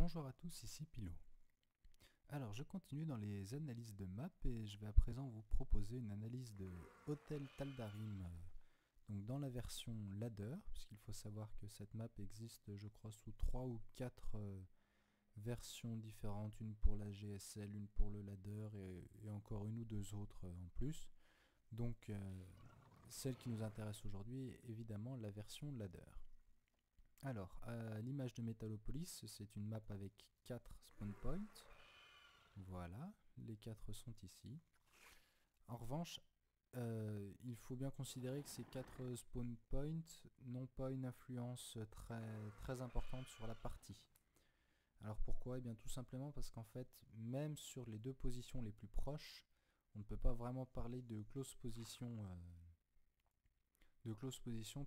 Bonjour à tous, ici Pilot. Alors je continue dans les analyses de map et je vais à présent vous proposer une analyse de Hôtel Taldarim, donc dans la version ladder, puisqu'il faut savoir que cette map existe je crois sous 3 ou 4 versions différentes, une pour la GSL, une pour le ladder et encore une ou deux autres en plus. Donc celle qui nous intéresse aujourd'hui est évidemment la version ladder. Alors, à l'image de Metalopolis, c'est une map avec 4 spawn points. Voilà, les 4 sont ici. En revanche, il faut bien considérer que ces 4 spawn points n'ont pas une influence très importante sur la partie. Alors pourquoi? Eh bien tout simplement parce qu'en fait, même sur les deux positions les plus proches, on ne peut pas vraiment parler de close position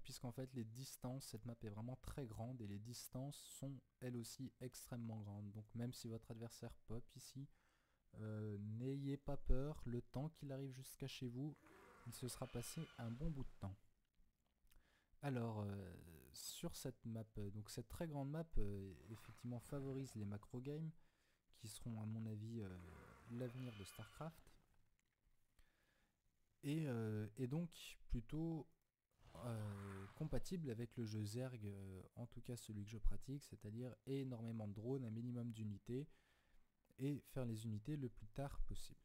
puisqu'en fait les distances, cette map est vraiment très grande et les distances sont elles aussi extrêmement grandes. Donc même si votre adversaire pop ici, n'ayez pas peur, le temps qu'il arrive jusqu'à chez vous, il se sera passé un bon bout de temps. Alors sur cette map, donc cette très grande map effectivement favorise les macro games qui seront à mon avis l'avenir de StarCraft et donc plutôt compatible avec le jeu Zerg, en tout cas celui que je pratique, c'est-à-dire énormément de drones, un minimum d'unités, et faire les unités le plus tard possible.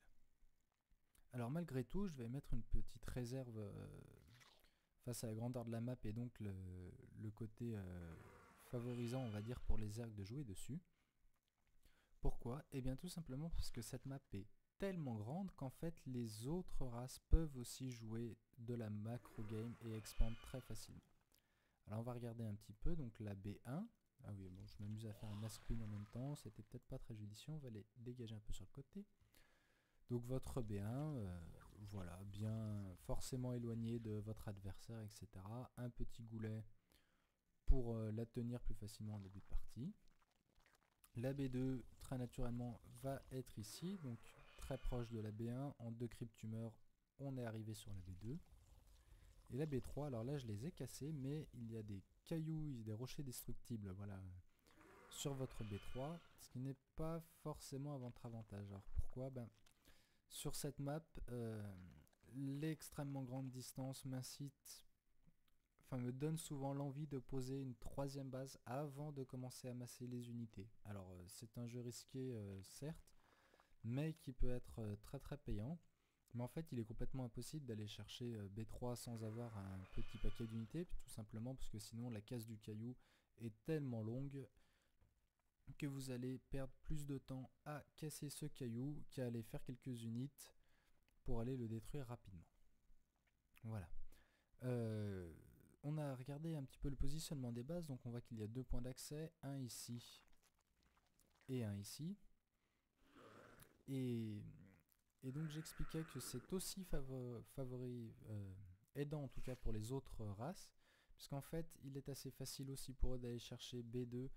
Alors malgré tout, je vais mettre une petite réserve face à la grandeur de la map et donc le côté favorisant, on va dire, pour les Zerg de jouer dessus. Pourquoi? Eh bien tout simplement parce que cette map est tellement grande qu'en fait les autres races peuvent aussi jouer de la macro game et expandre très facilement. Alors on va regarder un petit peu, donc la B1. Ah oui, bon, je m'amuse à faire un screen en même temps, c'était peut-être pas très judicieux, on va les dégager un peu sur le côté. Donc votre B1, voilà, bien forcément éloigné de votre adversaire, etc. Un petit goulet pour la tenir plus facilement en début de partie. La B2, très naturellement, va être ici, donc très proche de la B1. En 2 cryptumeurs, on est arrivé sur la B2. Et la B3, alors là je les ai cassés, mais il y a des cailloux, des rochers destructibles, voilà, sur votre B3, ce qui n'est pas forcément à votre avantage. Alors pourquoi? Sur cette map, l'extrêmement grande distance me donne souvent l'envie de poser une troisième base avant de commencer à masser les unités. Alors c'est un jeu risqué, certes, mais qui peut être très très payant. Mais en fait, il est complètement impossible d'aller chercher B3 sans avoir un petit paquet d'unités, tout simplement parce que sinon la casse du caillou est tellement longue que vous allez perdre plus de temps à casser ce caillou qu'à aller faire quelques unités pour aller le détruire rapidement. Voilà. On a regardé un petit peu le positionnement des bases, donc on voit qu'il y a 2 points d'accès, un ici et un ici. Et donc j'expliquais que c'est aussi aidant en tout cas pour les autres races, puisqu'en fait il est assez facile aussi pour eux d'aller chercher B2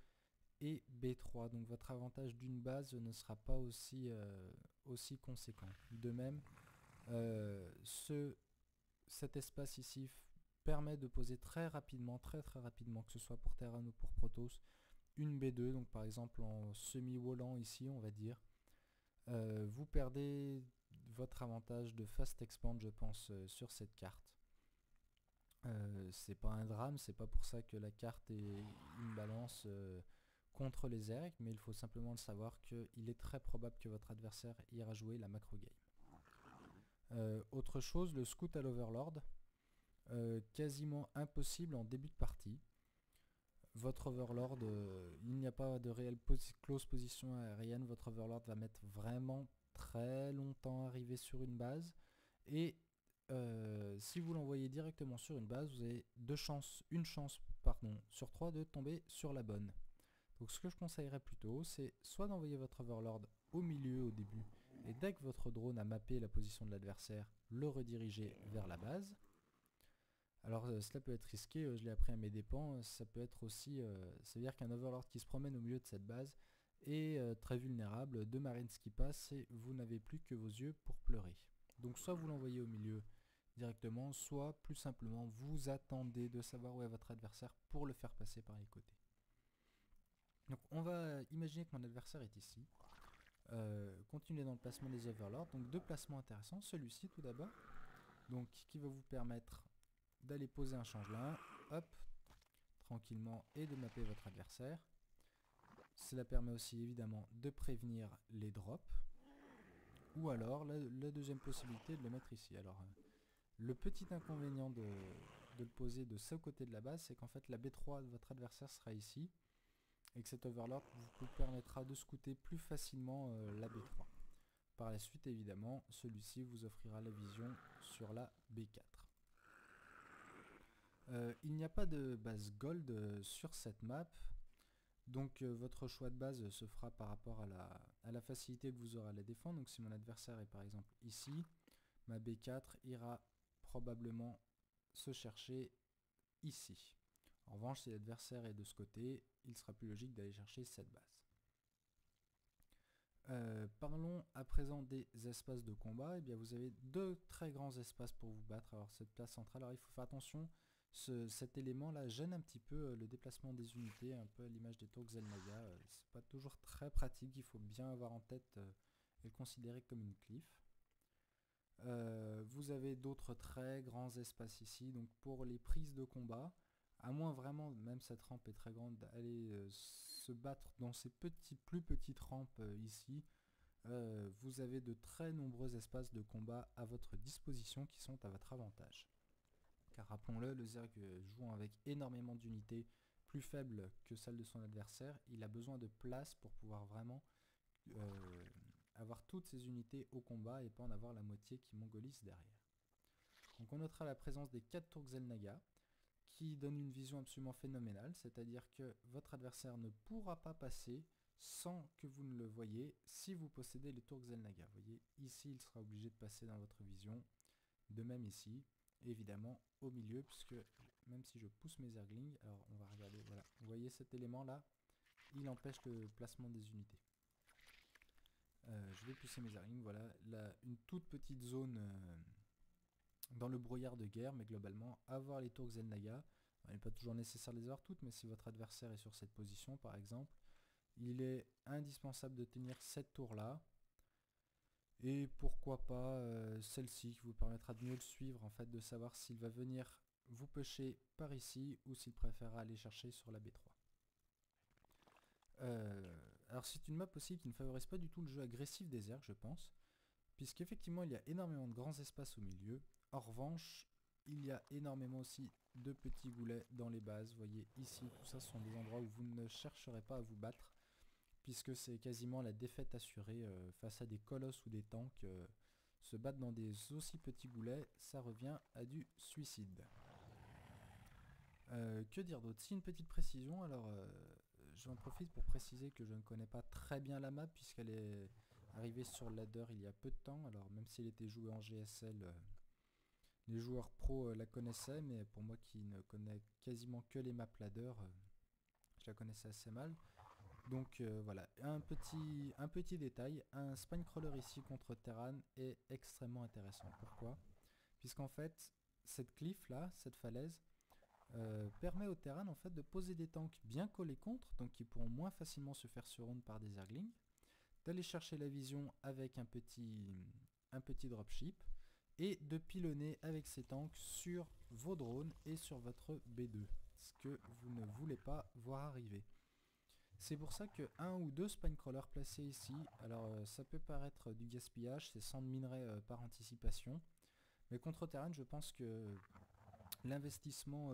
et B3, donc votre avantage d'une base ne sera pas aussi conséquent. De même, cet espace ici permet de poser très rapidement, très rapidement, que ce soit pour Terran ou pour Protoss, une B2, donc par exemple en semi-wallant ici on va dire. Vous perdez votre avantage de fast expand, je pense, sur cette carte. C'est pas un drame, c'est pas pour ça que la carte est une balance contre les Zerg, mais il faut simplement le savoir qu'il est très probable que votre adversaire ira jouer la macro game. Autre chose, le scout à l'Overlord, quasiment impossible en début de partie. Votre Overlord, il n'y a pas de réelle close position aérienne, votre Overlord va mettre vraiment très longtemps à arriver sur une base, et si vous l'envoyez directement sur une base, vous avez une chance sur 3 de tomber sur la bonne. Donc ce que je conseillerais plutôt, c'est soit d'envoyer votre Overlord au milieu au début, et dès que votre drone a mappé la position de l'adversaire, le rediriger vers la base. Alors cela peut être risqué, je l'ai appris à mes dépens, ça peut être aussi, ça veut dire qu'un Overlord qui se promène au milieu de cette base est très vulnérable, 2 Marines qui passent et vous n'avez plus que vos yeux pour pleurer. Donc soit vous l'envoyez au milieu directement, soit plus simplement vous attendez de savoir où est votre adversaire pour le faire passer par les côtés. Donc on va imaginer que mon adversaire est ici. Continuer dans le placement des overlords. Donc deux placements intéressants. Celui-ci tout d'abord, donc qui va vous permettre d'aller poser un changelin, hop, tranquillement, et de mapper votre adversaire. Cela permet aussi évidemment de prévenir les drops. Ou alors la deuxième possibilité de le mettre ici. Alors le petit inconvénient de le poser de ce côté de la base, c'est qu'en fait la B3 de votre adversaire sera ici. Et que cet overlord vous permettra de scouter plus facilement la B3. Par la suite évidemment, celui-ci vous offrira la vision sur la B4. Il n'y a pas de base gold sur cette map. Donc votre choix de base se fera par rapport à la facilité que vous aurez à la défendre. Donc si mon adversaire est par exemple ici, ma B4 ira probablement se chercher ici. En revanche, si l'adversaire est de ce côté, il sera plus logique d'aller chercher cette base. Parlons à présent des espaces de combat. Eh bien, vous avez deux très grands espaces pour vous battre. Alors cette place centrale, alors il faut faire attention, cet élément là gêne un petit peu le déplacement des unités, un peu à l'image des tours Xel'Naga. C'est pas toujours très pratique, il faut bien avoir en tête et le considérer comme une cliff. Vous avez d'autres très grands espaces ici, donc pour les prises de combat, à moins vraiment, même cette rampe est très grande, d'aller se battre dans ces plus petites rampes ici, vous avez de très nombreux espaces de combat à votre disposition qui sont à votre avantage. Car rappelons-le, le Zerg jouant avec énormément d'unités plus faibles que celles de son adversaire, il a besoin de place pour pouvoir vraiment avoir toutes ces unités au combat et pas en avoir la moitié qui mongolise derrière. Donc on notera la présence des 4 tours Xel'Naga qui donnent une vision absolument phénoménale, c'est-à-dire que votre adversaire ne pourra pas passer sans que vous ne le voyez si vous possédez les tours Xel'Naga. Vous voyez, ici il sera obligé de passer dans votre vision, de même ici, évidemment au milieu, puisque même si je pousse mes Zerglings, alors on va regarder, voilà, vous voyez cet élément là, il empêche le placement des unités. Je vais pousser mes Zerglings, voilà, là, une toute petite zone dans le brouillard de guerre, mais globalement, avoir les tours Xel'Naga, il n'est pas toujours nécessaire de les avoir toutes, mais si votre adversaire est sur cette position par exemple, il est indispensable de tenir cette tour là, et pourquoi pas celle-ci qui vous permettra de mieux le suivre, en fait, de savoir s'il va venir vous pêcher par ici ou s'il préférera aller chercher sur la B3. Alors c'est une map aussi qui ne favorise pas du tout le jeu agressif des Zergs, je pense, puisqu'effectivement il y a énormément de grands espaces au milieu. En revanche, il y a énormément aussi de petits goulets dans les bases. Vous voyez ici, tout ça ce sont des endroits où vous ne chercherez pas à vous battre, puisque c'est quasiment la défaite assurée face à des colosses ou des tanks. Se battre dans des aussi petits goulets, ça revient à du suicide. Que dire d'autre? Si, une petite précision, alors j'en profite pour préciser que je ne connais pas très bien la map puisqu'elle est arrivée sur ladder il y a peu de temps. Alors même s'il était joué en GSL, les joueurs pros la connaissaient, mais pour moi qui ne connais quasiment que les maps ladder, je la connaissais assez mal. Donc voilà, un petit détail, un Spinecrawler ici contre Terran est extrêmement intéressant. Pourquoi? Puisqu'en fait, cette cliff là, cette falaise, permet au Terran en fait de poser des tanks bien collés contre, donc qui pourront moins facilement se faire surround par des Zerglings, d'aller chercher la vision avec un petit dropship, et de pilonner avec ces tanks sur vos drones et sur votre B2, ce que vous ne voulez pas voir arriver. C'est pour ça que un ou deux Spinecrawlers placés ici, alors ça peut paraître du gaspillage, c'est 100 de minerais par anticipation, mais contre Terran je pense que l'investissement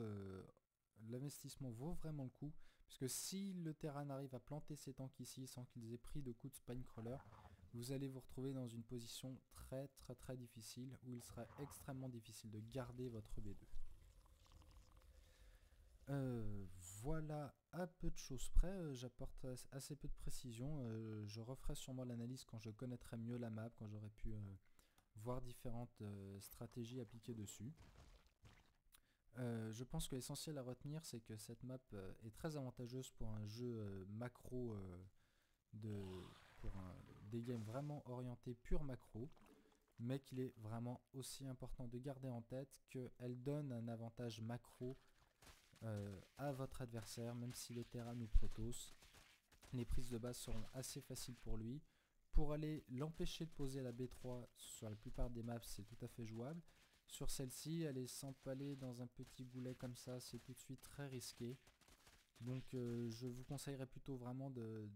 vaut vraiment le coup, puisque si le Terran arrive à planter ses tanks ici sans qu'ils aient pris de coups de Spinecrawler, vous allez vous retrouver dans une position très difficile, où il sera extrêmement difficile de garder votre B2. Voilà, à peu de choses près, j'apporte assez peu de précision, je referai sûrement l'analyse quand je connaîtrai mieux la map, quand j'aurai pu voir différentes stratégies appliquées dessus. Je pense que l'essentiel à retenir, c'est que cette map est très avantageuse pour un jeu macro, pour des games vraiment orientés pur macro, mais qu'il est vraiment aussi important de garder en tête qu'elle donne un avantage macro à votre adversaire, même s'il est Terran ou Protoss. les prises de base seront assez faciles pour lui. Pour aller l'empêcher de poser la B3 sur la plupart des maps, c'est tout à fait jouable. Sur celle-ci, aller s'empaler dans un petit goulet comme ça, c'est tout de suite très risqué. Donc je vous conseillerais plutôt vraiment de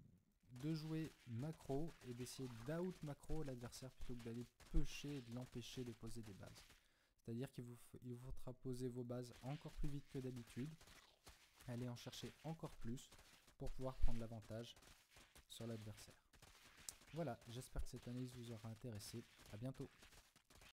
jouer macro et d'essayer d'out macro l'adversaire plutôt que d'aller pusher et de l'empêcher de poser des bases. C'est-à-dire qu'il vous faudra poser vos bases encore plus vite que d'habitude, aller en chercher encore plus pour pouvoir prendre l'avantage sur l'adversaire. Voilà, j'espère que cette analyse vous aura intéressé. À bientôt.